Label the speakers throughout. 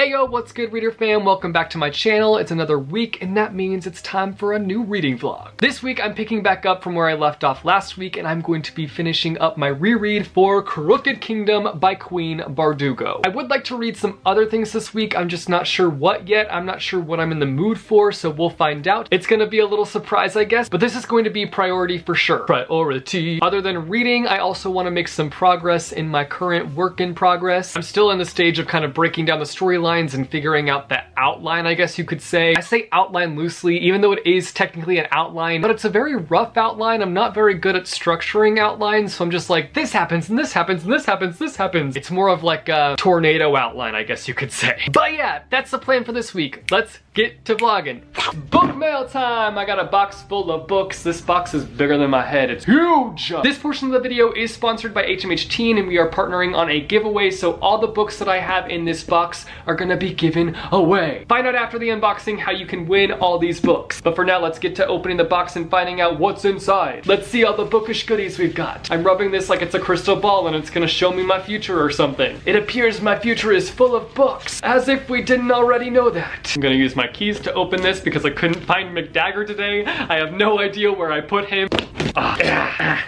Speaker 1: Hey yo, what's good reader fam? Welcome back to my channel. It's another week and that means it's time for a new reading vlog. This week I'm picking back up from where I left off last week and I'm going to be finishing up my reread for Crooked Kingdom by Queen Bardugo. I would like to read some other things this week, I'm just not sure what yet. I'm not sure what I'm in the mood for, so we'll find out. It's gonna be a little surprise I guess, but this is going to be priority for sure. Priority. Other than reading, I also want to make some progress in my current work in progress. I'm still in the stage of kind of breaking down the storyline and figuring out the outline, I guess you could say. I say outline loosely, even though it is technically an outline, but it's a very rough outline. I'm not very good at structuring outlines, so I'm just like, this happens, and this happens, and this happens, this happens. It's more of like a tornado outline, I guess you could say. But yeah, that's the plan for this week. Let's get to vlogging. Book mail time! I got a box full of books. This box is bigger than my head. It's huge! This portion of the video is sponsored by HMH Teen, and we are partnering on a giveaway, so all the books that I have in this box are gonna be given away. Find out after the unboxing how you can win all these books. But for now, let's get to opening the box and finding out what's inside. Let's see all the bookish goodies we've got. I'm rubbing this like it's a crystal ball and it's gonna show me my future or something. It appears my future is full of books, as if we didn't already know that. I'm gonna use my keys to open this because I couldn't find McDagger today. I have no idea where I put him.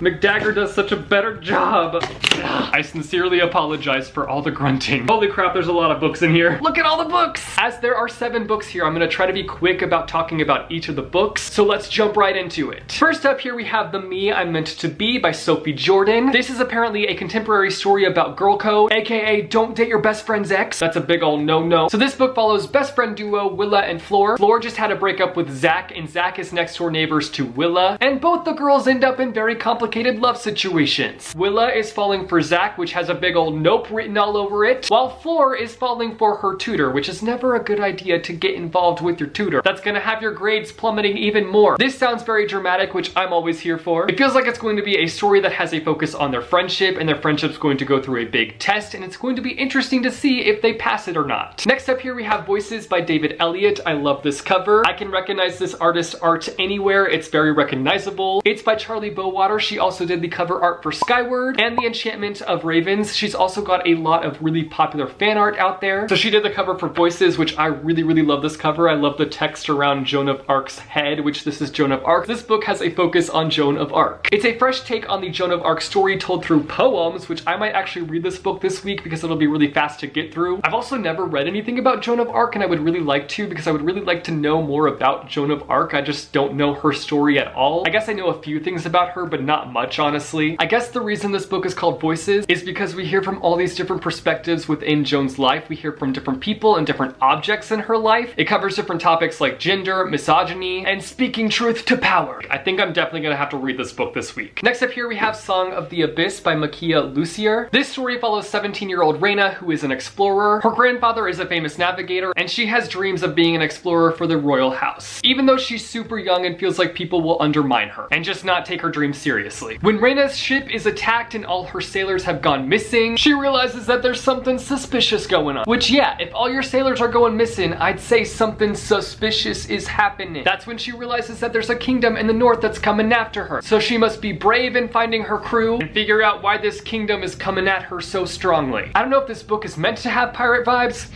Speaker 1: McDagger does such a better job. I sincerely apologize for all the grunting. Holy crap, there's a lot of books in here. Look at all the books! As there are 7 books here, I'm gonna try to be quick about talking about each of the books, so let's jump right into it. First up here we have The Me I'm Meant to Be by Sophie Jordan. This is apparently a contemporary story about girl code, aka don't date your best friend's ex. That's a big ol' no-no. So this book follows best friend duo Willa and Floor. Floor just had a breakup with Zach, and Zach is next door neighbors to Willa, and both the girls end up in very complicated love situations. Willa is falling for Zach, which has a big old nope written all over it, while Floor is falling for her tutor, which is never a good idea to get involved with your tutor. That's gonna have your grades plummeting even more. This sounds very dramatic, which I'm always here for. It feels like it's going to be a story that has a focus on their friendship, and their friendship's going to go through a big test, and it's going to be interesting to see if they pass it or not. Next up here we have Voices by David Elliot. I love this cover. I can recognize this artist's art anywhere. It's very recognizable. It's by Charlie Bowater. She also did the cover art for Skyward and The Enchantment of Ravens. She's also got a lot of really popular fan art out there. So she did the cover for Voices, which I really love this cover. I love the text around Joan of Arc's head, which this is Joan of Arc. This book has a focus on Joan of Arc. It's a fresh take on the Joan of Arc story told through poems, which I might actually read this book this week because it'll be really fast to get through. I've also never read anything about Joan of Arc, and I would really like to because I would really like to know more about Joan of Arc. I just don't know her story at all. I guess I know a few things about her, but not much, honestly. I guess the reason this book is called Voices is because we hear from all these different perspectives within Joan's life. We hear from different people and different objects in her life. It covers different topics like gender, misogyny, and speaking truth to power. I think I'm definitely gonna have to read this book this week. Next up here we have Song of the Abyss by Makiia Lucier. This story follows 17-year-old Reina, who is an explorer. Her grandfather is a famous navigator, and she has dreams of being an explorer for the royal house, even though she's super young and feels like people will undermine her and just not take her dreams seriously. When Reina's ship is attacked and all her sailors have gone missing, she realizes that there's something suspicious going on. Which, yeah, if all your sailors are going missing, I'd say something suspicious is happening. That's when she realizes that there's a kingdom in the north that's coming after her. So she must be brave in finding her crew and figure out why this kingdom is coming at her so strongly. I don't know if this book is meant to have pirate vibes,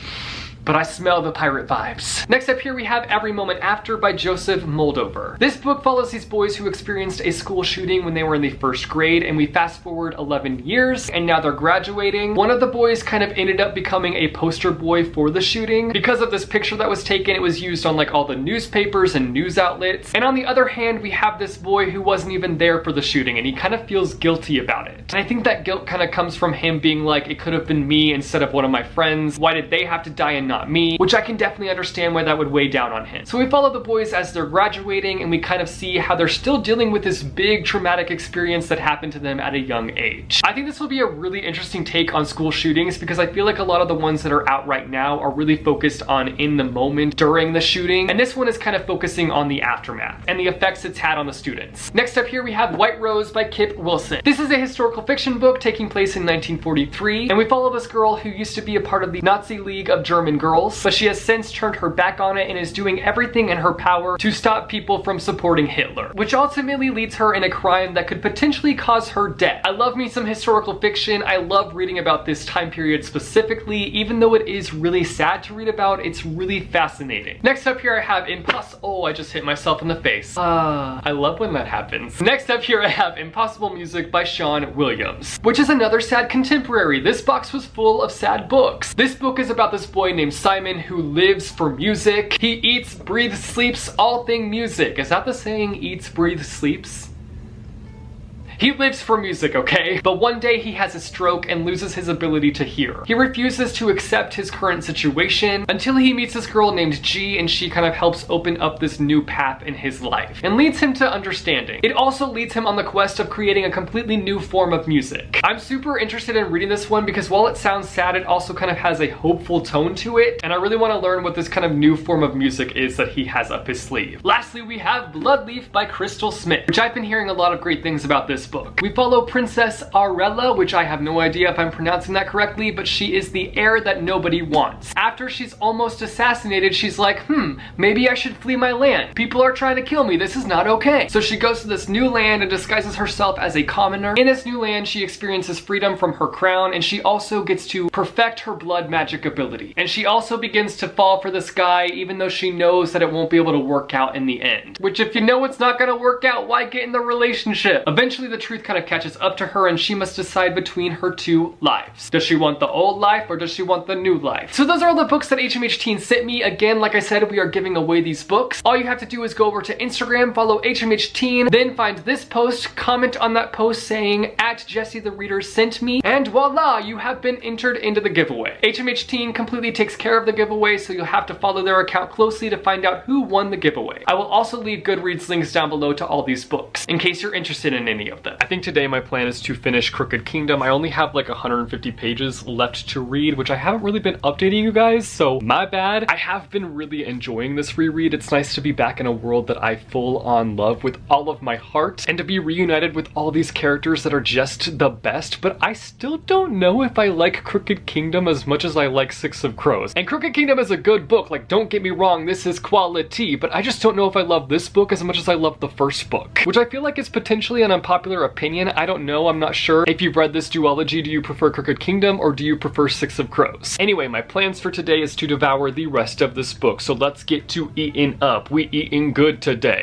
Speaker 1: but I smell the pirate vibes. Next up here we have Every Moment After by Joseph Moldover. This book follows these boys who experienced a school shooting when they were in the 1st grade, and we fast forward 11 years and now they're graduating. One of the boys kind of ended up becoming a poster boy for the shooting. Because of this picture that was taken, it was used on like all the newspapers and news outlets. And on the other hand, we have this boy who wasn't even there for the shooting, and he kind of feels guilty about it. And I think that guilt kind of comes from him being like, it could have been me instead of one of my friends. Why did they have to die and not me? Which I can definitely understand why that would weigh down on him. So we follow the boys as they're graduating, and we kind of see how they're still dealing with this big traumatic experience that happened to them at a young age. I think this will be a really interesting take on school shootings because I feel like a lot of the ones that are out right now are really focused on in the moment during the shooting, and this one is kind of focusing on the aftermath and the effects it's had on the students. Next up here we have White Rose by Kip Wilson. This is a historical fiction book taking place in 1943, and we follow this girl who used to be a part of the Nazi League of German girls, but she has since turned her back on it and is doing everything in her power to stop people from supporting Hitler, which ultimately leads her in a crime that could potentially cause her death. I love me some historical fiction. I love reading about this time period specifically, even though it is really sad to read about, it's really fascinating. Next up here I have oh, I just hit myself in the face. I love when that happens. Next up here I have Impossible Music by Sean Williams, which is another sad contemporary. This box was full of sad books. This book is about this boy named Simon who lives for music. He eats, breathes, sleeps, all thing music. Is that the saying, eats, breathes, sleeps? He lives for music, okay? But one day he has a stroke and loses his ability to hear. He refuses to accept his current situation until he meets this girl named G, and she kind of helps open up this new path in his life and leads him to understanding. It also leads him on the quest of creating a completely new form of music. I'm super interested in reading this one because while it sounds sad, it also kind of has a hopeful tone to it, and I really want to learn what this kind of new form of music is that he has up his sleeve. Lastly, we have Bloodleaf by Crystal Smith, which I've been hearing a lot of great things about this book. We follow Princess Arella, which I have no idea if I'm pronouncing that correctly, but she is the heir that nobody wants. After she's almost assassinated, she's like, maybe I should flee my land. People are trying to kill me, this is not okay. So she goes to this new land and disguises herself as a commoner. In this new land, she experiences freedom from her crown, and she also gets to perfect her blood magic ability. And she also begins to fall for this guy, even though she knows that it won't be able to work out in the end. Which, if you know it's not gonna work out, why get in the relationship? Eventually the truth kind of catches up to her and she must decide between her two lives. Does she want the old life or does she want the new life? So those are all the books that HMH Teen sent me. Again, like I said, we are giving away these books. All you have to do is go over to Instagram, follow HMH Teen, then find this post, comment on that post saying @JesseTheReader sent me, and voila, you have been entered into the giveaway. HMH Teen completely takes care of the giveaway, so you'll have to follow their account closely to find out who won the giveaway. I will also leave Goodreads links down below to all these books in case you're interested in any of them. I think today my plan is to finish Crooked Kingdom. I only have like 150 pages left to read, which I haven't really been updating you guys, so my bad. I have been really enjoying this reread. It's nice to be back in a world that I full on love with all of my heart and to be reunited with all these characters that are just the best, but I still don't know if I like Crooked Kingdom as much as I like Six of Crows. And Crooked Kingdom is a good book, like don't get me wrong, this is quality, but I just don't know if I love this book as much as I love the first book, which I feel like is potentially an unpopular opinion. I don't know, I'm not sure. If you've read this duology, do you prefer Crooked Kingdom or do you prefer Six of Crows? Anyway, my plans for today is to devour the rest of this book, so let's get to eating up. We eating good today.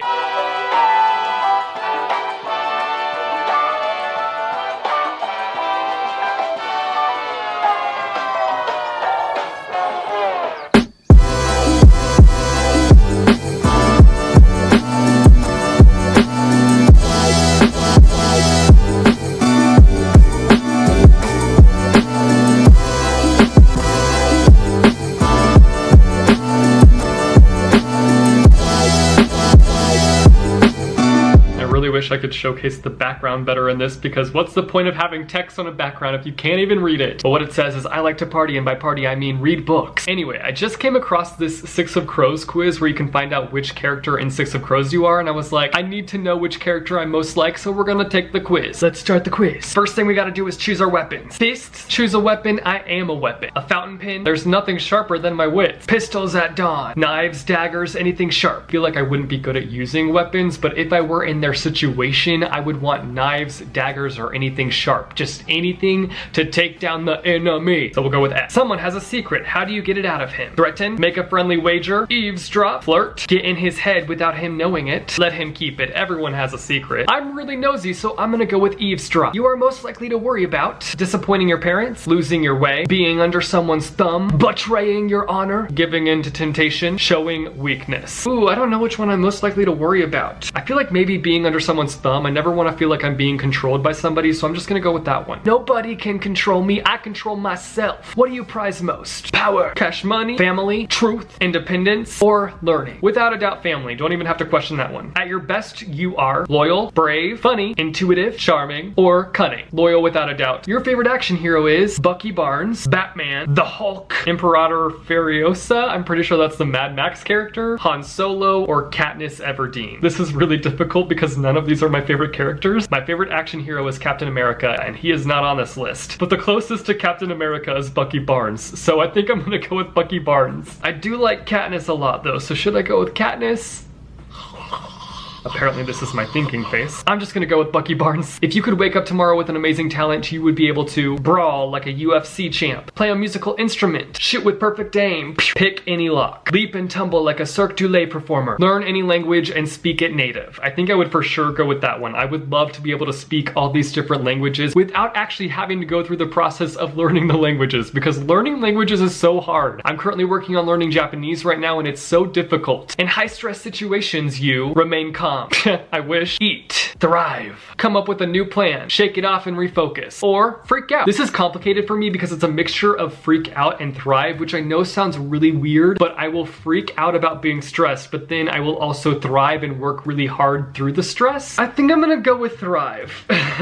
Speaker 1: Wish I could showcase the background better in this, because what's the point of having text on a background if you can't even read it? But what it says is, I like to party, and by party I mean read books. Anyway, I just came across this Six of Crows quiz where you can find out which character in Six of Crows you are, and I was like, I need to know which character I'm most like, so we're gonna take the quiz. Let's start the quiz. First thing we gotta do is choose our weapons. Fists, choose a weapon. I am a weapon. A fountain pen, there's nothing sharper than my wits. Pistols at dawn. Knives, daggers, anything sharp. I feel like I wouldn't be good at using weapons, but if I were in their situation, I would want knives, daggers, or anything sharp. Just anything to take down the enemy. So we'll go with S. Someone has a secret. How do you get it out of him? Threaten, make a friendly wager, eavesdrop, flirt, get in his head without him knowing it, let him keep it. Everyone has a secret. I'm really nosy, so I'm gonna go with eavesdrop. You are most likely to worry about disappointing your parents, losing your way, being under someone's thumb, betraying your honor, giving in to temptation, showing weakness. Ooh, I don't know which one I'm most likely to worry about. I feel like maybe being under someone's thumb. I never want to feel like I'm being controlled by somebody, so I'm just gonna go with that one. Nobody can control me, I control myself. What do you prize most? Power, cash money, family, truth, independence, or learning? Without a doubt, family. Don't even have to question that one. At your best, you are loyal, brave, funny, intuitive, charming, or cunning. Loyal without a doubt. Your favorite action hero is Bucky Barnes, Batman, the Hulk, Imperator Furiosa, I'm pretty sure that's the Mad Max character, Han Solo, or Katniss Everdeen. This is really difficult because none of these these are my favorite characters. My favorite action hero is Captain America, and he is not on this list. But the closest to Captain America is Bucky Barnes, so I think I'm gonna go with Bucky Barnes. I do like Katniss a lot though, so should I go with Katniss? Apparently this is my thinking face. I'm just gonna go with Bucky Barnes. If you could wake up tomorrow with an amazing talent, you would be able to brawl like a UFC champ, play a musical instrument, shoot with perfect aim, pick any lock, leap and tumble like a Cirque du Soleil performer, learn any language and speak it native. I think I would for sure go with that one. I would love to be able to speak all these different languages without actually having to go through the process of learning the languages, because learning languages is so hard. I'm currently working on learning Japanese right now and it's so difficult. In high stress situations, you remain calm. I wish. Eat. Thrive. Come up with a new plan. Shake it off and refocus. Or freak out. This is complicated for me because it's a mixture of freak out and thrive, which I know sounds really weird, but I will freak out about being stressed, but then I will also thrive and work really hard through the stress. I think I'm gonna go with thrive.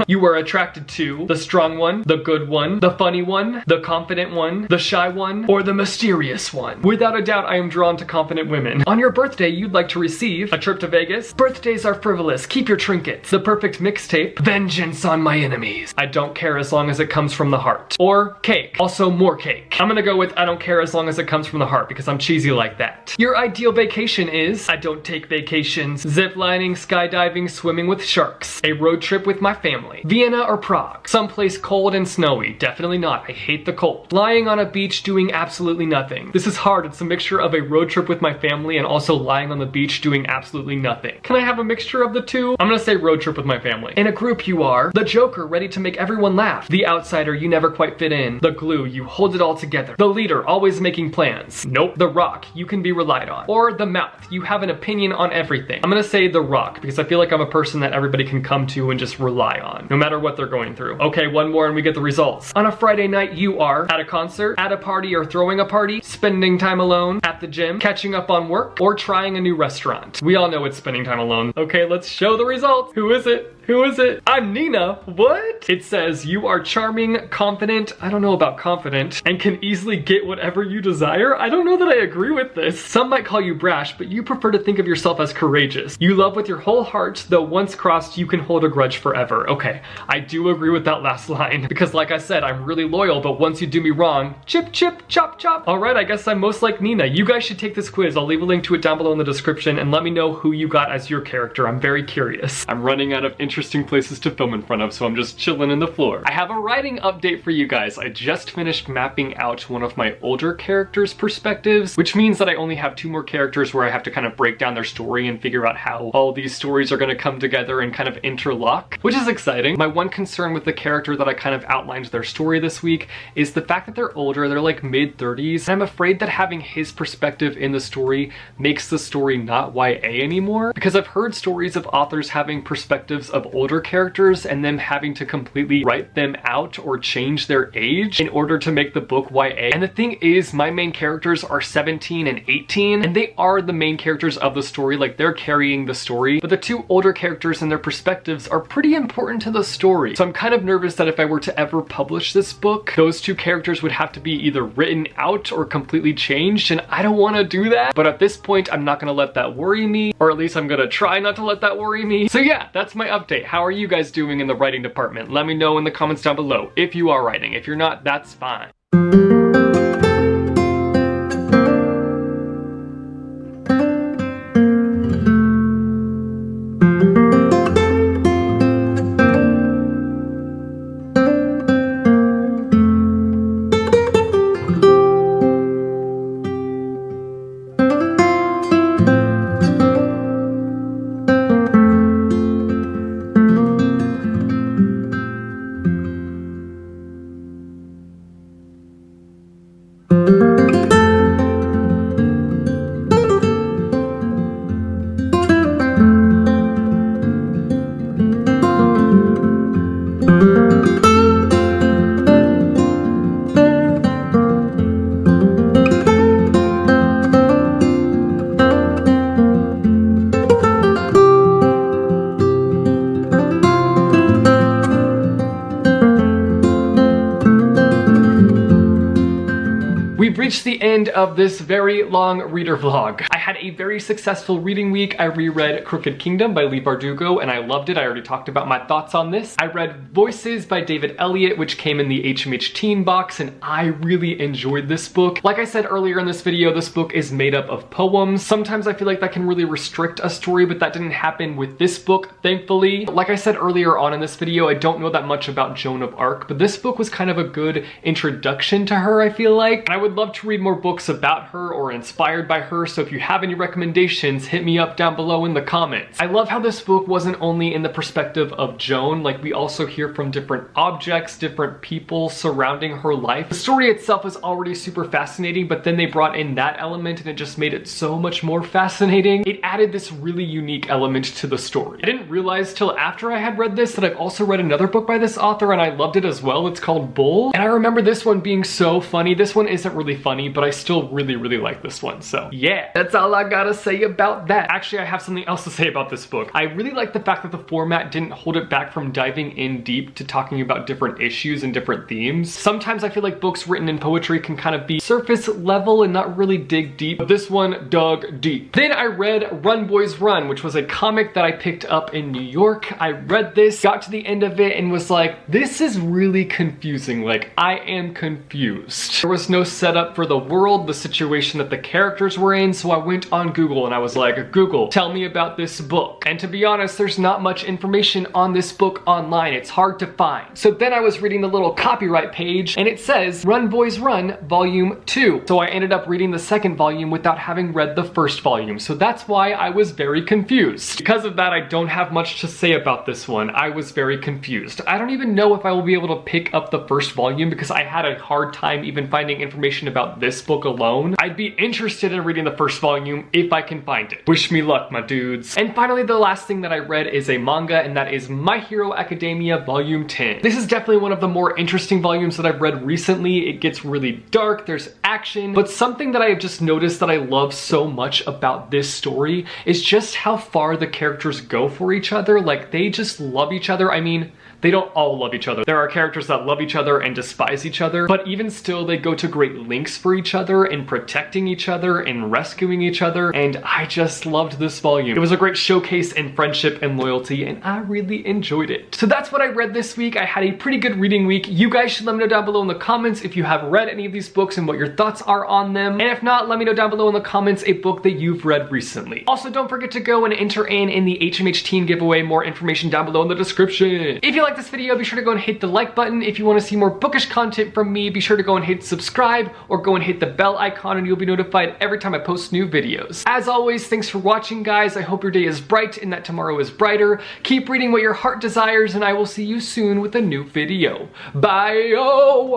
Speaker 1: You are attracted to the strong one, the good one, the funny one, the confident one, the shy one, or the mysterious one. Without a doubt, I am drawn to confident women. On your birthday, you'd like to receive a trip to Vegas. Birthdays are frivolous. Keep your trinkets. The perfect mixtape. Vengeance on my enemies. I don't care as long as it comes from the heart. Or cake. Also more cake. I'm gonna go with I don't care as long as it comes from the heart because I'm cheesy like that. Your ideal vacation is I don't take vacations. Zip lining, skydiving, swimming with sharks. A road trip with my family. Vienna or Prague. Someplace cold and snowy. Definitely not. I hate the cold. Lying on a beach doing absolutely nothing. This is hard. It's a mixture of a road trip with my family and also lying on the beach doing absolutely nothing. Can I have a mixture of the two? I'm gonna say road trip with my family. In a group you are the joker, ready to make everyone laugh. The outsider, you never quite fit in. The glue, you hold it all together. The leader, always making plans. Nope. The rock, you can be relied on. Or the mouth, you have an opinion on everything. I'm gonna say the rock because I feel like I'm a person that everybody can come to and just rely on, no matter what they're going through. Okay, one more and we get the results. On a Friday night, you are at a concert, at a party or throwing a party, spending time alone, at the gym, catching up on work, or trying a new restaurant. We all know it's spending time alone. Okay, let's show the results. Who is it? Who is it? I'm Nina. What? It says you are charming, confident, I don't know about confident, and can easily get whatever you desire. I don't know that I agree with this. Some might call you brash, but you prefer to think of yourself as courageous. You love with your whole heart, though once crossed, you can hold a grudge forever. Okay, I do agree with that last line, because like I said, I'm really loyal, but once you do me wrong, chip chip, chop chop. All right, I guess I'm most like Nina. You guys should take this quiz. I'll leave a link to it down below in the description, and let me know who you got as your character. I'm very curious. I'm running out of interesting places to film in front of, so I'm just chilling in the floor. I have a writing update for you guys. I just finished mapping out one of my older characters' perspectives, which means that I only have 2 more characters where I have to kind of break down their story and figure out how all these stories are going to come together and kind of interlock, which is exciting. My one concern with the character that I kind of outlined their story this week is the fact that they're older, they're like mid-30s, and I'm afraid that having his perspective in the story makes the story not YA anymore, because I've heard stories of authors having perspectives of older characters and them having to completely write them out or change their age in order to make the book YA. And the thing is, my main characters are 17 and 18, and they are the main characters of the story, like they're carrying the story, but the 2 older characters and their perspectives are pretty important to the story. So I'm kind of nervous that if I were to ever publish this book, those 2 characters would have to be either written out or completely changed, and I don't want to do that. But at this point, I'm not going to let that worry me, or at least I'm going to try not to let that worry me. So yeah, that's my update. How are you guys doing in the writing department? Let me know in the comments down below if you are writing. If you're not, that's fine. We've reached the end of this very long reader vlog. I had a very successful reading week. I reread Crooked Kingdom by Leigh Bardugo and I loved it. I already talked about my thoughts on this. I read Voices by David Elliot, which came in the HMH Teen box, and I really enjoyed this book. Like I said earlier in this video, this book is made up of poems. Sometimes I feel like that can really restrict a story, but that didn't happen with this book, thankfully. Like I said earlier on in this video, I don't know that much about Joan of Arc, but this book was kind of a good introduction to her, I feel like. And I would love to read more books about her or inspired by her, so if you have any recommendations, hit me up down below in the comments. I love how this book wasn't only in the perspective of Joan, like we also hear from different objects, different people surrounding her life. The story itself was already super fascinating, but then they brought in that element and it just made it so much more fascinating. It added this really unique element to the story. I didn't realize till after I had read this that I've also read another book by this author and I loved it as well. It's called Bull. And I remember this one being so funny. This one isn't really funny, but I still really like this one. So yeah, that's all I gotta say about that. Actually, I have something else to say about this book. I really like the fact that the format didn't hold it back from diving in deep to talking about different issues and different themes. Sometimes I feel like books written in poetry can kind of be surface level and not really dig deep, but this one dug deep. Then I read Run Boys Run, which was a comic that I picked up in New York. I read this, got to the end of it, and was like, this is really confusing. Like, I am confused. There was no setup for the world, the situation that the characters were in, so I went on Google and I was like, Google, tell me about this book. And to be honest, there's not much information on this book online. It's hard to find. So then I was reading the little copyright page and it says Run Boys Run Volume 2. So I ended up reading the second volume without having read the first volume. So that's why I was very confused. Because of that, I don't have much to say about this one. I was very confused. I don't even know if I will be able to pick up the first volume because I had a hard time even finding information about this book alone. I'd be interested in reading the first volume if I can find it. Wish me luck, my dudes. And finally, the last thing that I read is a manga, and that is My Hero Academia Volume 10. This is definitely one of the more interesting volumes that I've read recently. It gets really dark, there's action, but something that I have just noticed that I love so much about this story is just how far the characters go for each other. Like, they just love each other. I mean, they don't all love each other. There are characters that love each other and despise each other, but even still, they go to great lengths for each other and protecting each other and rescuing each other, and I just loved this volume. It was a great showcase in friendship and loyalty, and I really enjoyed it. So that's what I read this week. I had a pretty good reading week. You guys should let me know down below in the comments if you have read any of these books and what your thoughts are on them, and if not, let me know down below in the comments a book that you've read recently. Also, don't forget to go and enter in the HMH Teen giveaway. More information down below in the description. If you like this video, be sure to go and hit the like button. If you want to see more bookish content from me, be sure to go and hit subscribe or go and hit the bell icon and you'll be notified every time I post new videos. As always, thanks for watching, guys. I hope your day is bright and that tomorrow is brighter. Keep reading what your heart desires, and I will see you soon with a new video. Bye!